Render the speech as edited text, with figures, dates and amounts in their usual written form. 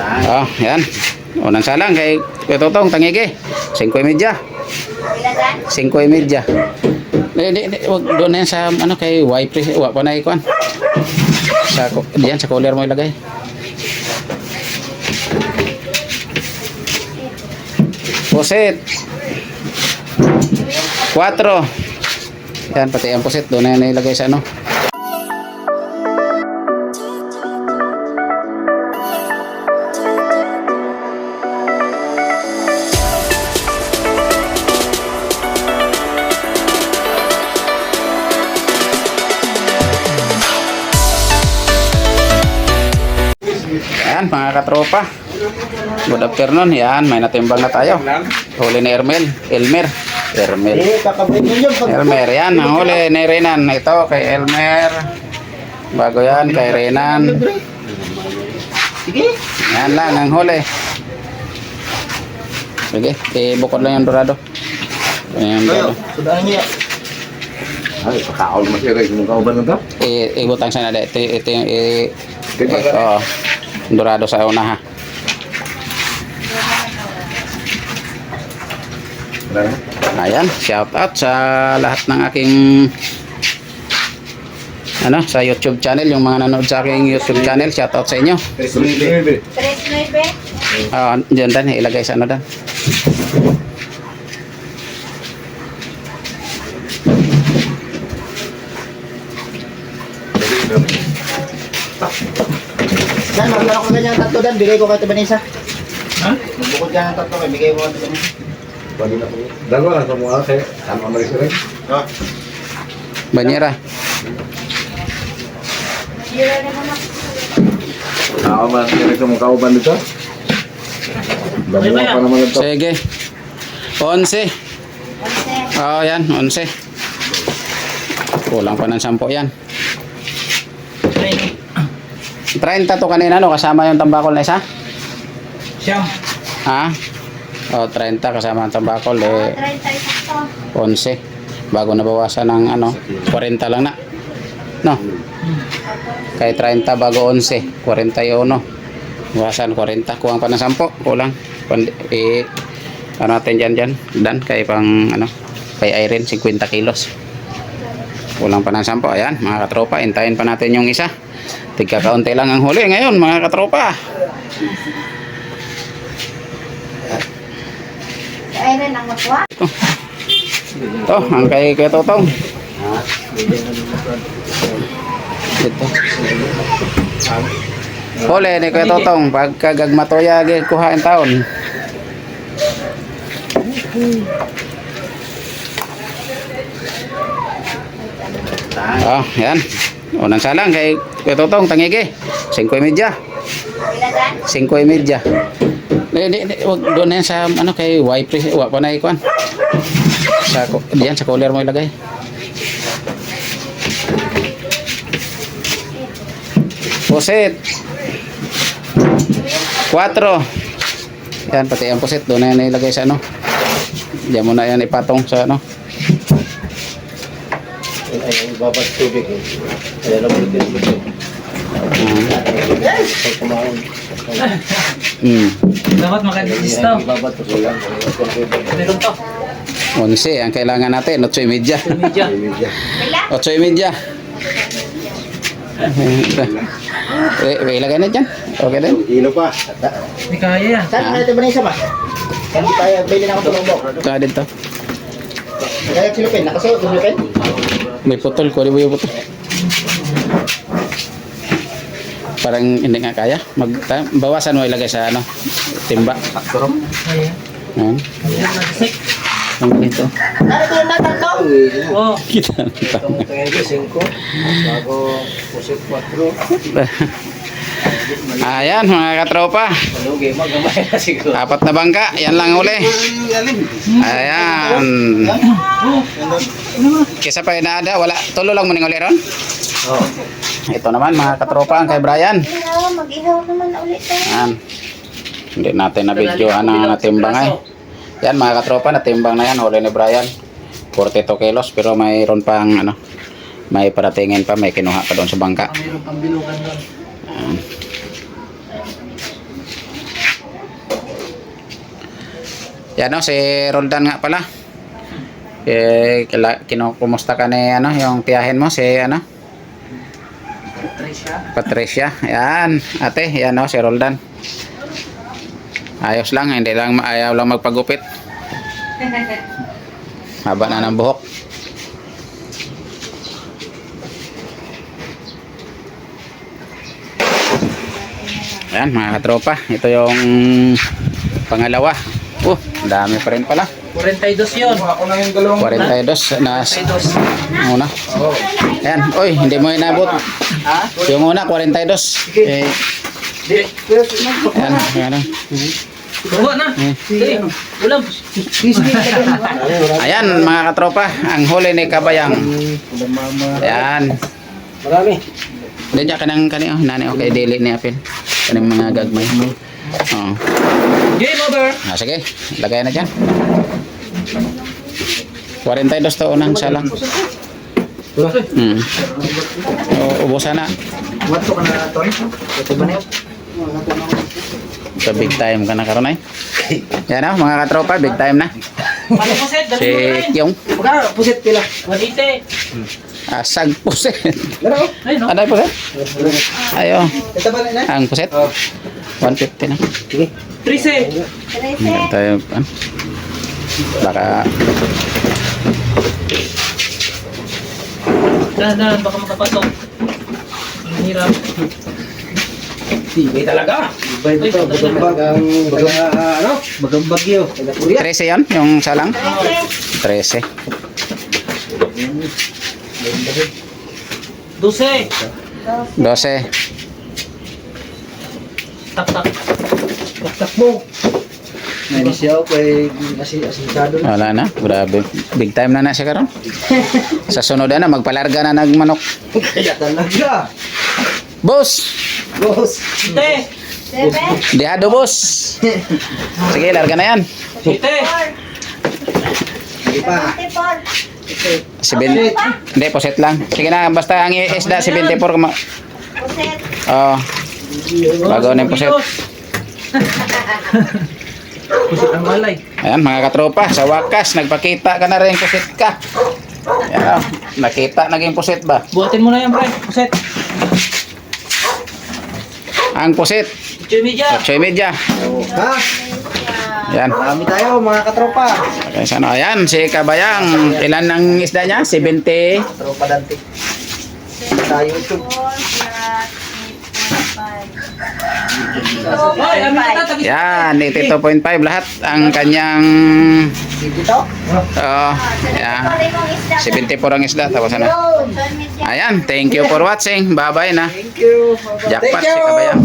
Oh, yan. Unang salang kay Totong Tangigi. 5:30. 5:30. Wag doon na yan sa ano kay wipe wa pa na ikuan. Sa diyan sa cooler mo ilagay. Pusit. 4. Yan pati ang pusit doon na yan ilagay sa ano. Yan mga katropa, good afternoon. Yan, may natimbang na tayo. Huli ni Elmer. Yan, ang huli ni Renan. Ito kay Elmer. Bago yan kay Renan. Yan lang ang huli. Sige, ibukod lang yung dorado. Yan, dorado. Ay, pakaol masira yung kauban nito. Ibutang sa nada. Ito yung dorado sa una ha. Ayan, shout out sa lahat ng aking sa YouTube channel, yung mga nanood sa aking YouTube channel, shout out sa inyo. 3.9. Diyan dan ilagay sa dan. Dan, magkano ko ganyan tatlo dan, bigay ko kay Vanessa. Ha? Bukod ka ng tatlo, bigay ko kay Vanessa. Pwede na po. Dalawa lang sa mga kaya. Ano na rin? Ha? Banyera. Ako ba masira yung kauban nito? Dalawa pa naman ito. Sige. 11. Oh, yan, 11. Kulang pa ng 10 yan. 30 to kanina, no? Kasama yung tambakol na isa? Siyam. Ha? O, 30 kasama ang tambakol. 11. Bago nabawasan ng 40 lang na. No? Kay 30 bago 11. 41. Bawasan 40. Kulang pa ng 10. Kulang. Natin dyan. Dan, kay pang, kay Irene, 50 kilos. Kulang pa ng 10. Ayan, mga katropa. Hintayin pa natin yung isa. Tigkakaunti lang ang huli ngayon mga katropa. Ayun ang matwa. Ito, ang kay Totong. Ito. Huli ni Kuya Totong. Pagkagagmatoya, kuhain taon. Oh, yan. Unang salang kay Kuya Totong Tangigi. 5:30. 5:30. Wag doon na yan sa kay wipe wa pa na ikuan. Sa diyan sa cooler mo ilagay. Pusit. 4. Yan pati ang pusit doon na yan ilagay sa Diyan mo na yan ipatong sa Ay, babad tubig. Kaya lang ulit yung tubig. Pag kumain. Dapat makalisto. Babad to sila. Meron pa. 11 ang kailangan natin, 8:30. 8:30. Ilagay na dyan. Okay din. Ilo pa. Hindi kaya yan. Saan na ito Vanessa ba? Hindi tayo, bilhin ako tulong. Kaya dito. Kaya silupin, nakasuot yung silupin? May putol, kuha mo yung putol. Parang hindi nga kaya. Bawasan mo ilagay sa timba. Kaya. Ayan. Ang ganito. Ano ito yung natatlo? Oo. Kita na ito. Itong tingin ko, 5. Bago pusit 4. Ayan mga katropa. Malugi, magamay na siguro. 4 na bangka. Yan lang uli. Ayan. Kisa pa inaada. Wala. Tulo lang mo ning uli ron. Oo. Ito naman mga katropa ang kay Brian. Mag-ihaw naman ulit tayo. Ayan. Hindi natin na-videoan ang natimbang ay. Yan mga katropa, natimbang na yan. Huli ni Brian. 42 kilos. Pero mayroon pang may paratingin pa. May kinuha pa doon sa bangka. Mayroon pang bilungan doon. Yan o, si Roldan nga pala. Kinukumusta ka ni ano, yung tiyahin mo, si ano? Patricia. Yan, ate, yan o, si Roldan. Ayos lang, hindi lang, ayaw lang magpagupit. Haba na ng buhok. Ayan mga katropa, ito yung pangalawa. Ang dami pa rin pala. 42 yun. Ako na yung dalawang 42 na 42. una. Ayan, oy, hindi mo inabot. Yung una 42. Eh, ayan, ayan. Buwa na. Sige. Ulam. Ayan mga katropa, ang huli ni Kabayang. Ayan. Marami. Hindi niya kanang kani, nani, okay, dili ni Apil. Kanang mga gagmay. Oo. Game over. Sige, lagay na dyan. 42 to unang salang. Ubusan na. Wato ka na Toy. Ito ba niyo? So big time ka na karon ay. Yan na mga katropa, big time na. Ano po set? Si Kyong, Pagka pusit pila. 180. asag puset. Laro. Ay no. Ano yung puset? Ayo, Ito ba na? ang puset. 150 na. Sige. 13. Yan tayo. Baka Dahan-dahan baka makapasok. Ang hirap. Tibay talaga. Tibay dito. Bagambag ang ano? Bagambag yun. 13 yan, yung salang. 13. 12. 12. Tak-tak. Taktak mo. Ngayon siya kay asintado na. Wala na, grabe. Big time na siya karon. Sa sunod na, magpalarga na nagmanok. Kaya talaga. Boss! Boss. Te. Dihado, boss! Sige, larga na yan. Te. Hindi pa. Hindi, poset lang. Sige na, basta ang isda, 74. Puset. Oh, bago na yung poset. Pusit ang malay. Ayan, mga katropa, sa wakas, nagpakita ka na rin, poset ka. Ayan, nakita, naging poset ba? Buhatin mo na yan, pre. Puset. Ang poset, Media. 8:30. Ha? Ayan. Marami tayo mga katropa. Okay, sana. Ayan, si Kabayang. Ilan ang isda niya? 70. Katropa dante. Sa YouTube. 4 Hoy, ano ka tatagis? Yan, 82.5 lahat ang kanyang Dito. yan. 74 ang isda tapos ano. Ayan, thank you for watching. Bye-bye na. Thank you. Jackpot Thank si you. Kabayang.